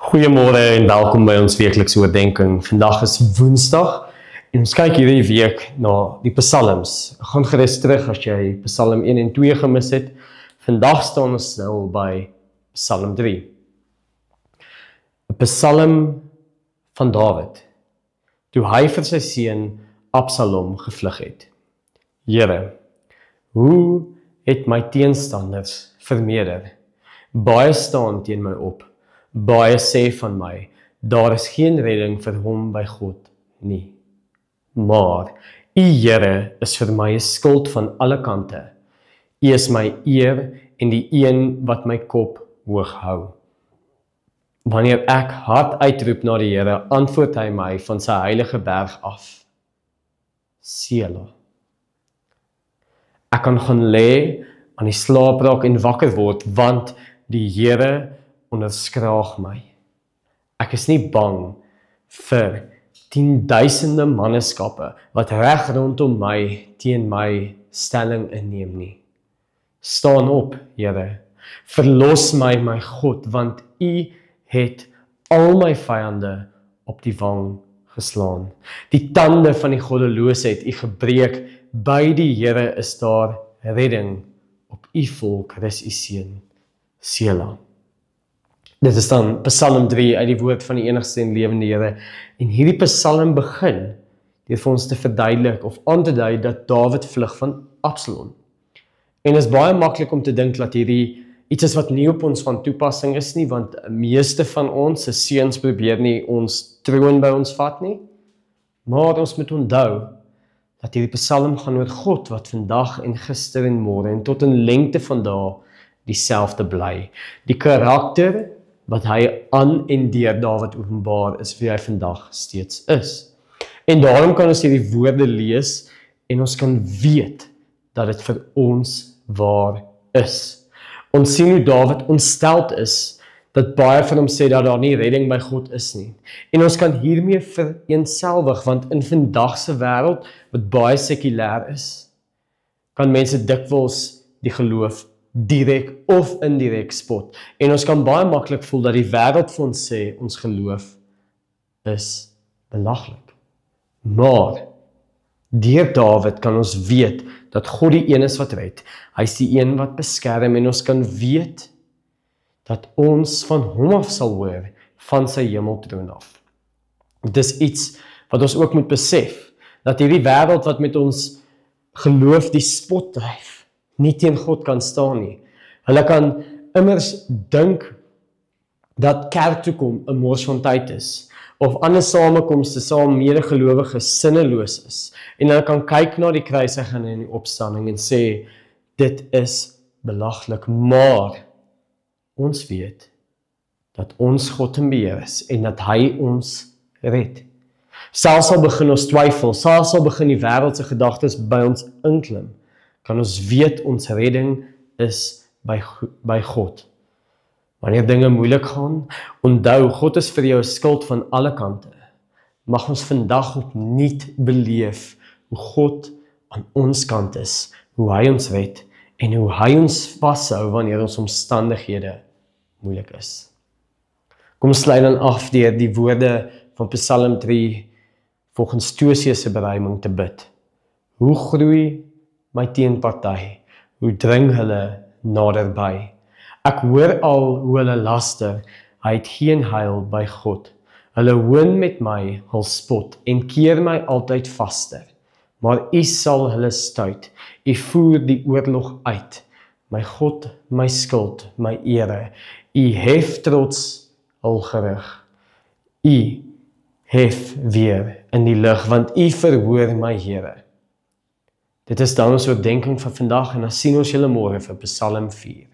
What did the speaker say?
Goeiemôre en welkom by ons weeklikse oordeenking. Vandag is Woensdag en ons kyk hierdie week na die Psalms. Gaan gerus terug as jy Psalm 1 en 2 gemis het. Vandag staan ons nou by Psalm 3. 'n Psalm van Dawid, toe hy vir sy seun Absalom gevlug het. Here, hoe het my teenstanders vermeerder? Baie staan teen my op. Baie sê van my, daar is geen redding vir hom by God nie. Maar, U Here is vir my 'n skild van alle kante. U is my eer en die een wat my kop hoog hou. Wanneer ek hard uitroep na die Here, antwoord hy my van sy heilige berg af. Selah. Ek kan gaan lê aan die slaapraak en wakker word, want die Here onderskraag my. Ek is nie bang vir 10.000 manneskappe wat reg rondom my teen my stelling inneem nie. Staan op, Here, verlos my, my God, want U het al my vyande op die wang geslaan. Die tande van die goddeloosheid U gebreek, by die Here is daar redding, op U volk rus U seën. Selah. Dit is dan Psalm 3 uit die woord van die enigste en lewende Here. En hierdie Psalm begin deur vir ons te verduidelik of aan te dui dat Dawid vlug van Absalom. En is baie maklik om te dink dat hierdie iets is wat nie op ons van toepassing is nie, want meeste van ons se seuns probeer nie ons troon by ons vat nie. Maar ons moet onthou dat hierdie Psalm gaan oor God wat vandag en gister en môre en tot in lengte van dae dieselfde bly. Die karakter wat hy aan en deur Dawid openbaar is wie hy vandag steeds is. En daarom kan ons hierdie woorde lees en ons kan weet dat dit vir ons waar is. Ons sien hoe Dawid ontsteld is dat baie van hom sê dat daar nie redding by God is nie. En ons kan hiermee vereenselwig, want in vandag se wêreld wat baie sekulêr is, kan mense dikwels die geloof direk of indirek spot. En ons kan baie maklik voel dat die wêreld vir ons sê, ons geloof is belaglik. Maar, deur Dawid kan ons weet, dat God die een is wat red. Hy is die een wat beskerm, en ons kan weet, dat ons van hom af sal hoor, van sy hemeltroon af. Dit is iets, wat ons ook moet besef, dat hierdie wêreld wat met ons geloof die spot dryf, nie teen God kan staan nie. Hulle kan immers dink dat kerk toe kom 'n mors van tyd is, of ander samekomste saam medegelowiges sinneloos is, en hulle kan kyk na die kruisiging en die opstanding en sê, dit is belaglik, maar ons weet dat ons God in beheer is en dat hy ons red. Selfs al begin ons twyfel, selfs al begin die wêreldse gedagtes by ons inklim, kan ons weet ons redding is by God. Wanneer dinge moeilik gaan, onthou, God is vir jou 'n skild van alle kante. Mag ons vandag opnuut beleef hoe God aan ons kant is, hoe hy ons red en hoe hy ons vashou wanneer ons omstandighede moeilik is. Kom sluit dan af deur die woorde van Psalm 3 volgens Tosie se beruiming te bid. Hoe groei my teenparty, hoe dring hulle naderby. Ek hoor al hoe hulle laster, hy het geen heil by God. Hulle hoon met my, hul spot, en keer my altyd vaster. Maar U sal hulle stuit, U voer die oorlog uit. My God, my skild, my ere, U hef trots hul gerig. U hef weer in die lug, want U verhoor my Here. Dit is dan ons oordeenking van vandag en dan sien ons julle môre vir Psalm 4.